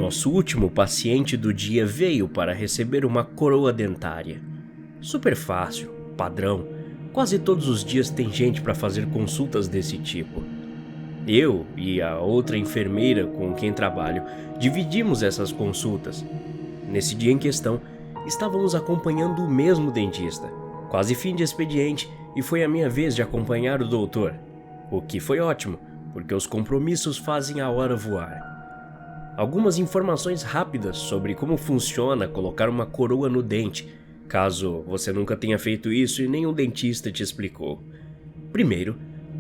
nosso último paciente do dia veio para receber uma coroa dentária. Super fácil, padrão, quase todos os dias tem gente para fazer consultas desse tipo. Eu e a outra enfermeira com quem trabalho dividimos essas consultas. Nesse dia em questão, estávamos acompanhando o mesmo dentista, quase fim de expediente, e foi a minha vez de acompanhar o doutor, o que foi ótimo, porque os compromissos fazem a hora voar. Algumas informações rápidas sobre como funciona colocar uma coroa no dente, caso você nunca tenha feito isso e nenhum dentista te explicou. Primeiro,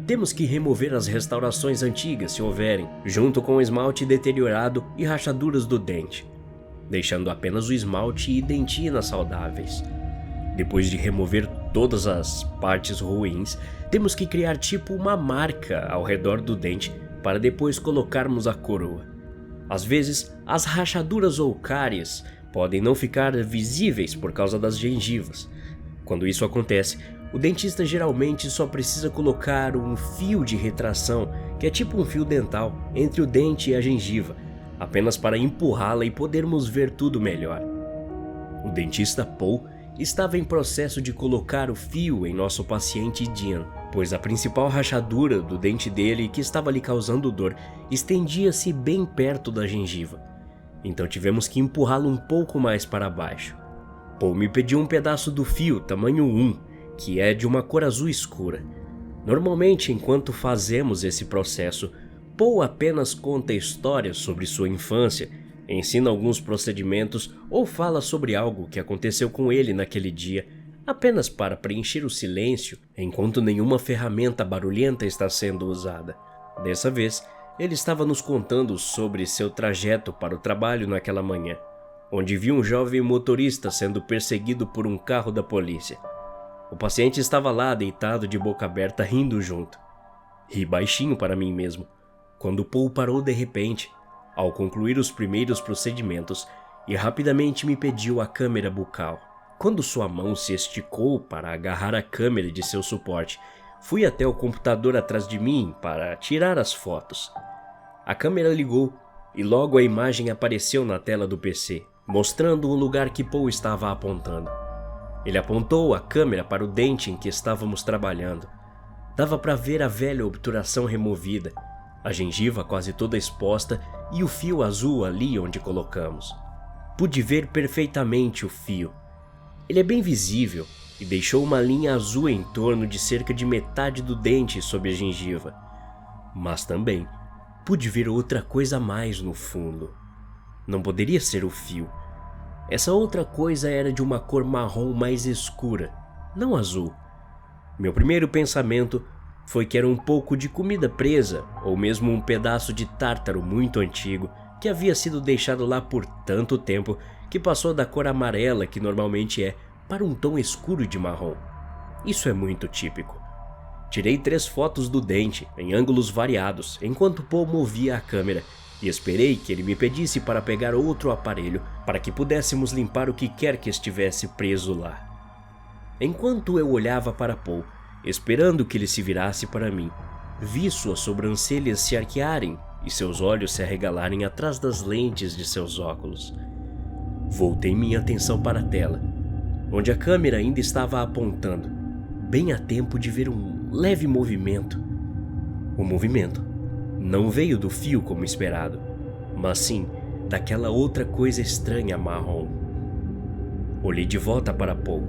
temos que remover as restaurações antigas, se houverem, junto com o esmalte deteriorado e rachaduras do dente, deixando apenas o esmalte e dentinas saudáveis. Depois de remover todas as partes ruins, temos que criar tipo uma marca ao redor do dente para depois colocarmos a coroa. Às vezes, as rachaduras ou cáries podem não ficar visíveis por causa das gengivas. Quando isso acontece, o dentista geralmente só precisa colocar um fio de retração, que é tipo um fio dental, entre o dente e a gengiva, apenas para empurrá-la e podermos ver tudo melhor. O dentista Paul estava em processo de colocar o fio em nosso paciente Dean, pois a principal rachadura do dente dele, que estava lhe causando dor, estendia-se bem perto da gengiva. Então tivemos que empurrá-lo um pouco mais para baixo. Paul me pediu um pedaço do fio tamanho 1, que é de uma cor azul escura. Normalmente, enquanto fazemos esse processo, Paul apenas conta histórias sobre sua infância, ensina alguns procedimentos ou fala sobre algo que aconteceu com ele naquele dia, apenas para preencher o silêncio enquanto nenhuma ferramenta barulhenta está sendo usada. Dessa vez, ele estava nos contando sobre seu trajeto para o trabalho naquela manhã, onde viu um jovem motorista sendo perseguido por um carro da polícia. O paciente estava lá deitado de boca aberta rindo junto. Ri baixinho para mim mesmo, quando Paul parou de repente, ao concluir os primeiros procedimentos, e rapidamente me pediu a câmera bucal. Quando sua mão se esticou para agarrar a câmera de seu suporte, fui até o computador atrás de mim para tirar as fotos. A câmera ligou e logo a imagem apareceu na tela do PC, mostrando o lugar que Paul estava apontando. Ele apontou a câmera para o dente em que estávamos trabalhando. Dava para ver a velha obturação removida, a gengiva quase toda exposta e o fio azul ali onde colocamos. Pude ver perfeitamente o fio. Ele é bem visível e deixou uma linha azul em torno de cerca de metade do dente sob a gengiva. Mas também pude ver outra coisa a mais no fundo. Não poderia ser o fio. Essa outra coisa era de uma cor marrom mais escura, não azul. Meu primeiro pensamento foi que era um pouco de comida presa ou mesmo um pedaço de tártaro muito antigo que havia sido deixado lá por tanto tempo que passou da cor amarela que normalmente é para um tom escuro de marrom. Isso é muito típico. Tirei 3 fotos do dente em ângulos variados enquanto Paul movia a câmera e esperei que ele me pedisse para pegar outro aparelho para que pudéssemos limpar o que quer que estivesse preso lá. Enquanto eu olhava para Paul, esperando que ele se virasse para mim, vi suas sobrancelhas se arquearem e seus olhos se arregalarem atrás das lentes de seus óculos. Voltei minha atenção para a tela, onde a câmera ainda estava apontando, bem a tempo de ver um leve movimento. O movimento não veio do fio como esperado, mas sim daquela outra coisa estranha marrom. Olhei de volta para Paul.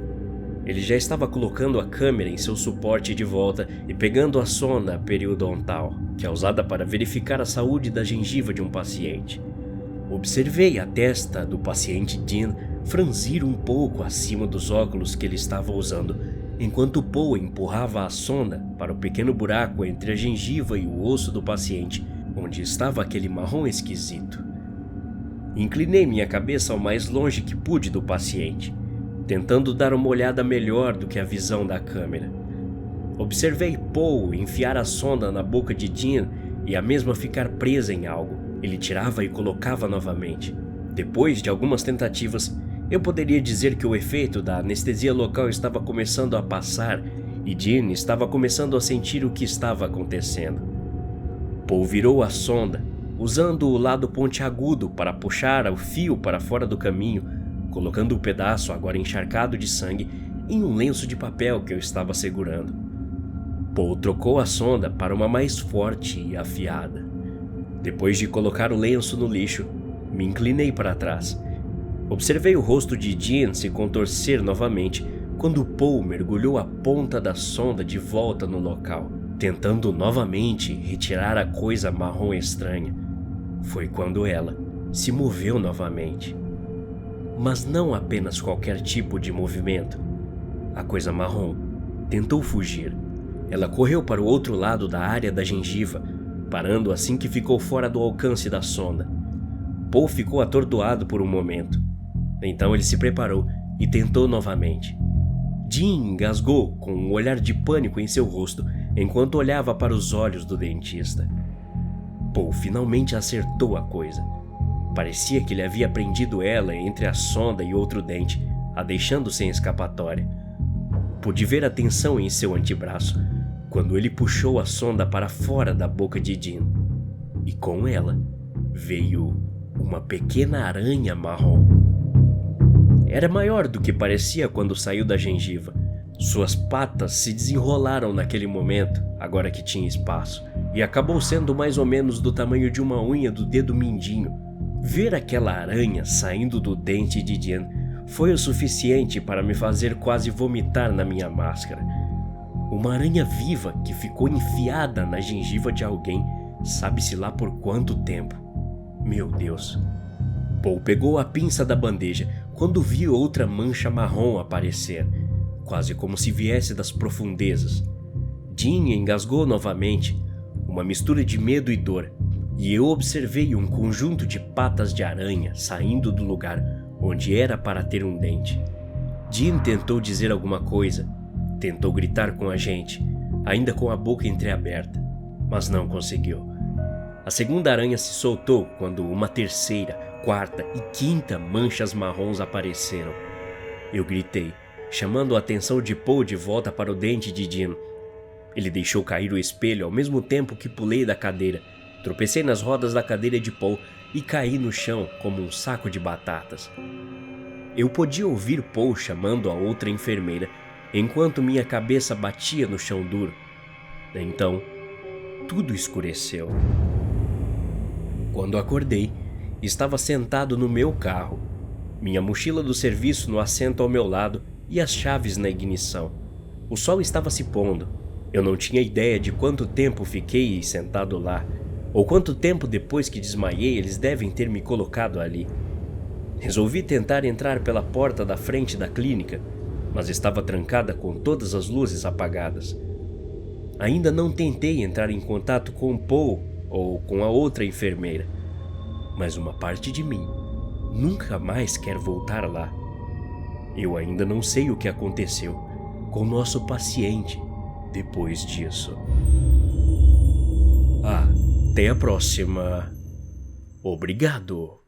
Ele já estava colocando a câmera em seu suporte de volta e pegando a sonda periodontal, que é usada para verificar a saúde da gengiva de um paciente. Observei a testa do paciente Dean franzir um pouco acima dos óculos que ele estava usando, enquanto Paul empurrava a sonda para o pequeno buraco entre a gengiva e o osso do paciente, onde estava aquele marrom esquisito. Inclinei minha cabeça ao mais longe que pude do paciente, tentando dar uma olhada melhor do que a visão da câmera. Observei Paul enfiar a sonda na boca de Dean e a mesma ficar presa em algo. Ele tirava e colocava novamente. Depois de algumas tentativas, eu poderia dizer que o efeito da anestesia local estava começando a passar e Dean estava começando a sentir o que estava acontecendo. Paul virou a sonda usando o lado pontiagudo para puxar o fio para fora do caminho, colocando o pedaço, agora encharcado de sangue, em um lenço de papel que eu estava segurando. Paul trocou a sonda para uma mais forte e afiada. Depois de colocar o lenço no lixo, me inclinei para trás. Observei o rosto de Jean se contorcer novamente quando Paul mergulhou a ponta da sonda de volta no local, tentando novamente retirar a coisa marrom estranha. Foi quando ela se moveu novamente. Mas não apenas qualquer tipo de movimento. A coisa marrom tentou fugir. Ela correu para o outro lado da área da gengiva, parando assim que ficou fora do alcance da sonda. Paul ficou atordoado por um momento. Então ele se preparou e tentou novamente. Jean engasgou com um olhar de pânico em seu rosto enquanto olhava para os olhos do dentista. Paul finalmente acertou a coisa. Parecia que ele havia prendido ela entre a sonda e outro dente, a deixando sem escapatória. Pude ver a tensão em seu antebraço quando ele puxou a sonda para fora da boca de Jean. E com ela veio uma pequena aranha marrom. Era maior do que parecia quando saiu da gengiva. Suas patas se desenrolaram naquele momento, agora que tinha espaço, e acabou sendo mais ou menos do tamanho de uma unha do dedo mindinho. Ver aquela aranha saindo do dente de Jean foi o suficiente para me fazer quase vomitar na minha máscara. Uma aranha viva que ficou enfiada na gengiva de alguém, sabe-se lá por quanto tempo. Meu Deus. Paul pegou a pinça da bandeja quando viu outra mancha marrom aparecer, quase como se viesse das profundezas. Jean engasgou novamente, uma mistura de medo e dor, e eu observei um conjunto de patas de aranha saindo do lugar onde era para ter um dente. Jean tentou dizer alguma coisa, tentou gritar com a gente, ainda com a boca entreaberta, mas não conseguiu. A segunda aranha se soltou quando uma terceira, quarta e quinta manchas marrons apareceram. Eu gritei, chamando a atenção de Paul de volta para o dente de Jean. Ele deixou cair o espelho ao mesmo tempo que pulei da cadeira. Tropecei nas rodas da cadeira de Paul e caí no chão como um saco de batatas. Eu podia ouvir Paul chamando a outra enfermeira enquanto minha cabeça batia no chão duro. Então, tudo escureceu. Quando acordei, estava sentado no meu carro, minha mochila do serviço no assento ao meu lado e as chaves na ignição. O sol estava se pondo. Eu não tinha ideia de quanto tempo fiquei sentado lá, ou quanto tempo depois que desmaiei eles devem ter me colocado ali. Resolvi tentar entrar pela porta da frente da clínica, mas estava trancada com todas as luzes apagadas. Ainda não tentei entrar em contato com Paul ou com a outra enfermeira, mas uma parte de mim nunca mais quer voltar lá. Eu ainda não sei o que aconteceu com nosso paciente depois disso. Até a próxima. Obrigado.